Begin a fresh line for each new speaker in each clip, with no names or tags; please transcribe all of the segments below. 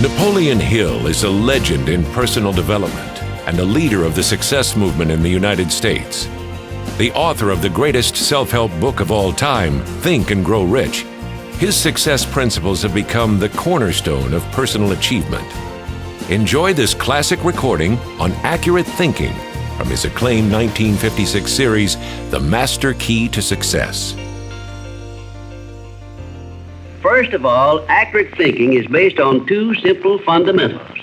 Napoleon Hill is a legend in personal development and a leader of the success movement in the United States. The author of the greatest self-help book of all time, Think and Grow Rich, his success principles have become the cornerstone of personal achievement. Enjoy this classic recording on accurate thinking from his acclaimed 1956 series, The Master Key to Success.
First of all, accurate thinking is based on two simple fundamentals.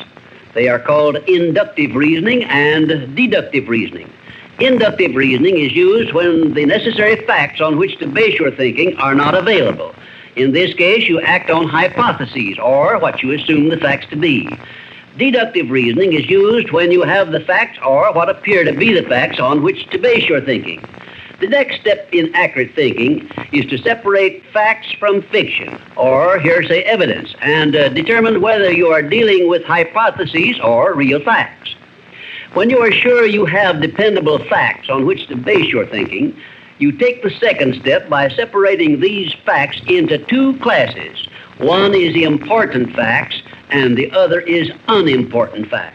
They are called inductive reasoning and deductive reasoning. Inductive reasoning is used when the necessary facts on which to base your thinking are not available. In this case, you act on hypotheses or what you assume the facts to be. Deductive reasoning is used when you have the facts or what appear to be the facts on which to base your thinking. The next step in accurate thinking is to separate facts from fiction, or hearsay evidence, and determine whether you are dealing with hypotheses or real facts. When you are sure you have dependable facts on which to base your thinking, you take the second step by separating these facts into two classes. One is important facts, and the other is unimportant facts.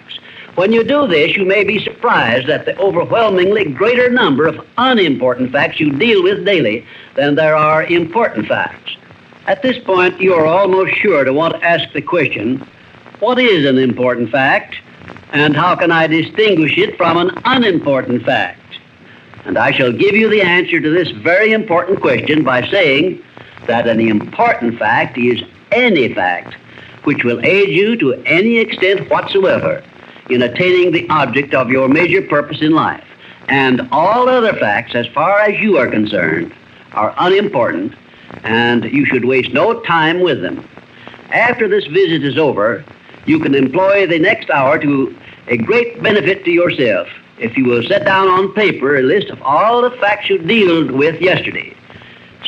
When you do this, you may be surprised at the overwhelmingly greater number of unimportant facts you deal with daily than there are important facts. At this point, you are almost sure to want to ask the question, what is an important fact, and how can I distinguish it from an unimportant fact? And I shall give you the answer to this very important question by saying that an important fact is any fact which will aid you to any extent whatsoever in attaining the object of your major purpose in life. And all other facts, as far as you are concerned, are unimportant, and you should waste no time with them. After this visit is over, you can employ the next hour to a great benefit to yourself if you will set down on paper a list of all the facts you dealt with yesterday,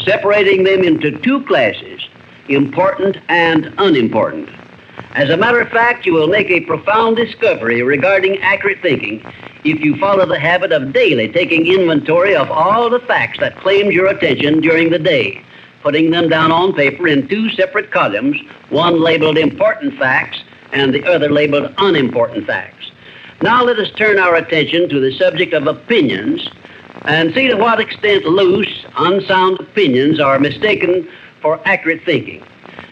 separating them into two classes, important and unimportant. As a matter of fact, you will make a profound discovery regarding accurate thinking if you follow the habit of daily taking inventory of all the facts that claimed your attention during the day, putting them down on paper in two separate columns, one labeled important facts and the other labeled unimportant facts. Now let us turn our attention to the subject of opinions and see to what extent loose, unsound opinions are mistaken for accurate thinking.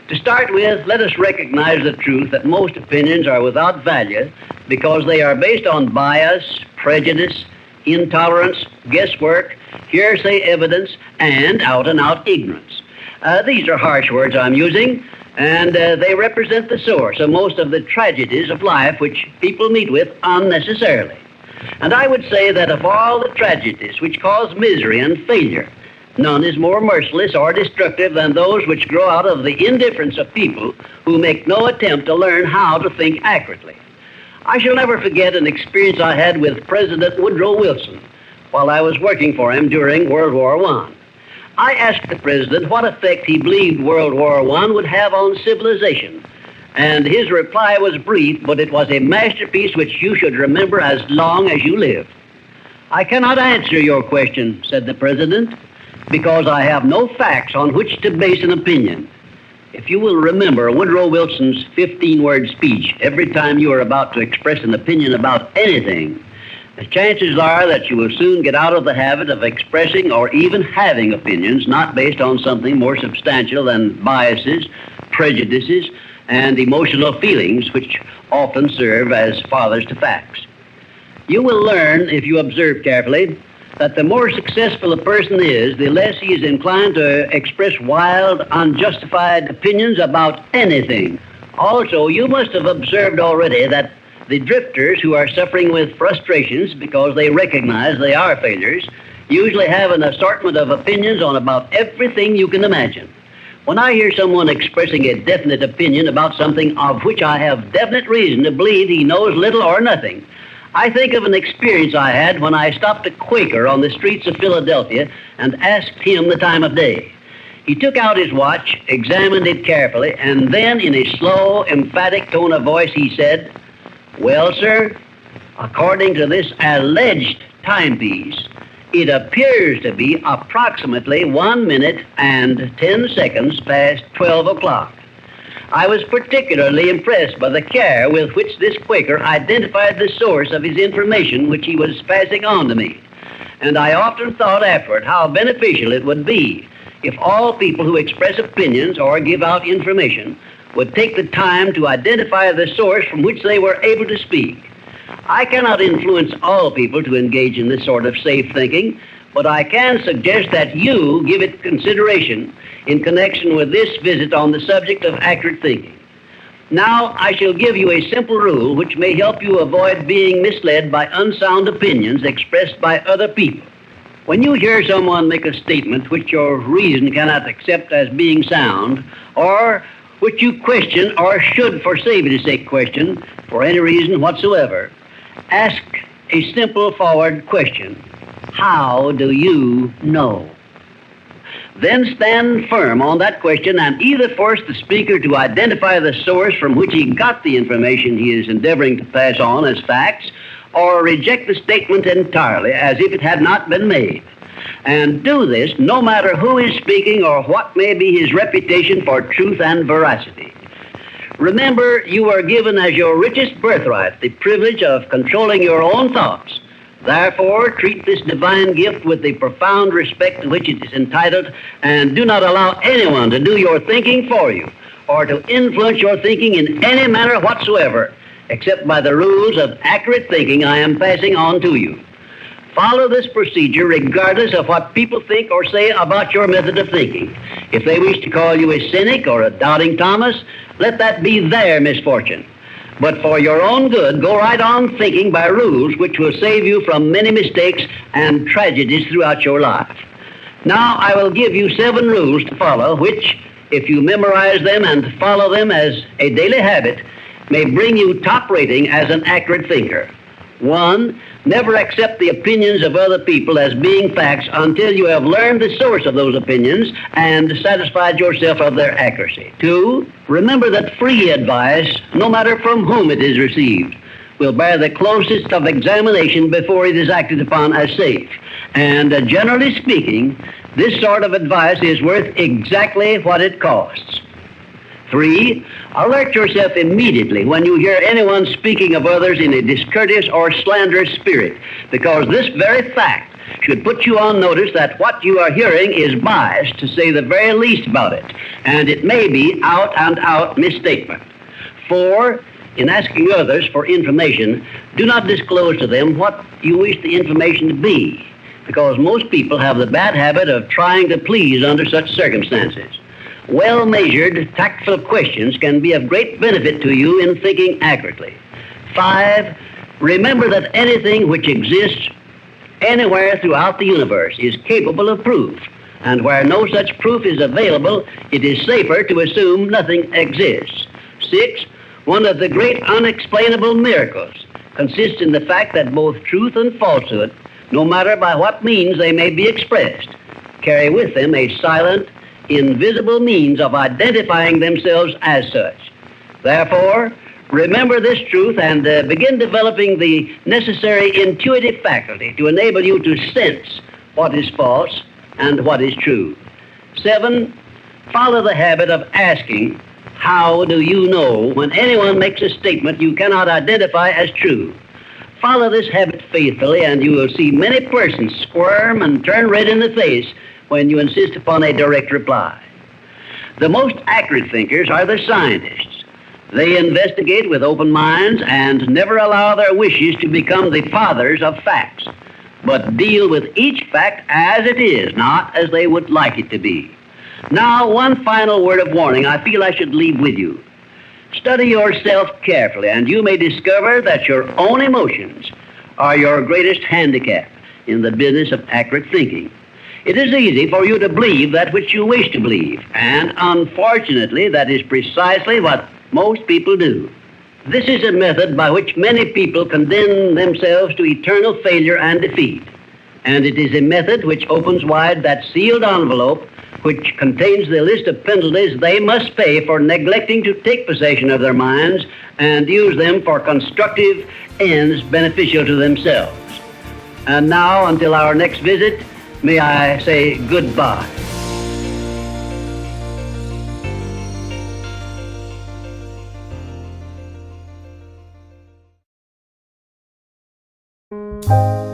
To start with, let us recognize the truth that most opinions are without value because they are based on bias, prejudice, intolerance, guesswork, hearsay evidence, and out-and-out ignorance. These are harsh words I'm using, and they represent the source of most of the tragedies of life which people meet with unnecessarily. And I would say that of all the tragedies which cause misery and failure, none is more merciless or destructive than those which grow out of the indifference of people who make no attempt to learn how to think accurately. I shall never forget an experience I had with President Woodrow Wilson while I was working for him during World War I. I asked the president what effect he believed World War I would have on civilization, and his reply was brief, but it was a masterpiece which you should remember as long as you live. "I cannot answer your question," said the president, "because I have no facts on which to base an opinion." If you will remember Woodrow Wilson's 15-word speech every time you are about to express an opinion about anything, the chances are that you will soon get out of the habit of expressing or even having opinions not based on something more substantial than biases, prejudices, and emotional feelings which often serve as fathers to facts. You will learn, if you observe carefully, that the more successful a person is, the less he is inclined to express wild, unjustified opinions about anything. Also, you must have observed already that the drifters who are suffering with frustrations because they recognize they are failures usually have an assortment of opinions on about everything you can imagine. When I hear someone expressing a definite opinion about something of which I have definite reason to believe he knows little or nothing, I think of an experience I had when I stopped a Quaker on the streets of Philadelphia and asked him the time of day. He took out his watch, examined it carefully, and then in a slow, emphatic tone of voice he said, "Well, sir, according to this alleged timepiece, it appears to be approximately 1 minute and 10 seconds past 12 o'clock. I was particularly impressed by the care with which this Quaker identified the source of his information which he was passing on to me. And I often thought afterward how beneficial it would be if all people who express opinions or give out information would take the time to identify the source from which they were able to speak. I cannot influence all people to engage in this sort of safe thinking, but I can suggest that you give it consideration in connection with this visit on the subject of accurate thinking. Now, I shall give you a simple rule which may help you avoid being misled by unsound opinions expressed by other people. When you hear someone make a statement which your reason cannot accept as being sound, or which you question or should, for safety's sake, question for any reason whatsoever, ask a simple forward question. How do you know? Then stand firm on that question and either force the speaker to identify the source from which he got the information he is endeavoring to pass on as facts, or reject the statement entirely as if it had not been made. And do this no matter who is speaking or what may be his reputation for truth and veracity. Remember, you are given as your richest birthright the privilege of controlling your own thoughts. Therefore, treat this divine gift with the profound respect to which it is entitled, and do not allow anyone to do your thinking for you, or to influence your thinking in any manner whatsoever, except by the rules of accurate thinking I am passing on to you. Follow this procedure regardless of what people think or say about your method of thinking. If they wish to call you a cynic or a doubting Thomas, let that be their misfortune. But for your own good, go right on thinking by rules which will save you from many mistakes and tragedies throughout your life. Now I will give you 7 rules to follow, which, if you memorize them and follow them as a daily habit, may bring you top rating as an accurate thinker. 1. Never accept the opinions of other people as being facts until you have learned the source of those opinions and satisfied yourself of their accuracy. 2. Remember that free advice, no matter from whom it is received, will bear the closest of examination before it is acted upon as safe. And generally speaking, this sort of advice is worth exactly what it costs. 3. Alert yourself immediately when you hear anyone speaking of others in a discourteous or slanderous spirit, because this very fact should put you on notice that what you are hearing is biased, to say the very least about it, and it may be out-and-out misstatement. 4. In asking others for information, do not disclose to them what you wish the information to be, because most people have the bad habit of trying to please under such circumstances. Well-measured, tactful questions can be of great benefit to you in thinking accurately. 5. Remember that anything which exists anywhere throughout the universe is capable of proof, and where no such proof is available, it is safer to assume nothing exists. 6. One of the great unexplainable miracles consists in the fact that both truth and falsehood, no matter by what means they may be expressed, carry with them a silent, invisible means of identifying themselves as such. Therefore, remember this truth and begin developing the necessary intuitive faculty to enable you to sense what is false and what is true. 7. Follow the habit of asking, how do you know, when anyone makes a statement you cannot identify as true. Follow this habit faithfully, and you will see many persons squirm and turn red in the face when you insist upon a direct reply. The most accurate thinkers are the scientists. They investigate with open minds and never allow their wishes to become the fathers of facts, but deal with each fact as it is, not as they would like it to be. Now, one final word of warning I feel I should leave with you. Study yourself carefully, and you may discover that your own emotions are your greatest handicap in the business of accurate thinking. It is easy for you to believe that which you wish to believe, and unfortunately, that is precisely what most people do. This is a method by which many people condemn themselves to eternal failure and defeat, and it is a method which opens wide that sealed envelope which contains the list of penalties they must pay for neglecting to take possession of their minds and use them for constructive ends beneficial to themselves. And now, until our next visit, may I say goodbye.
you.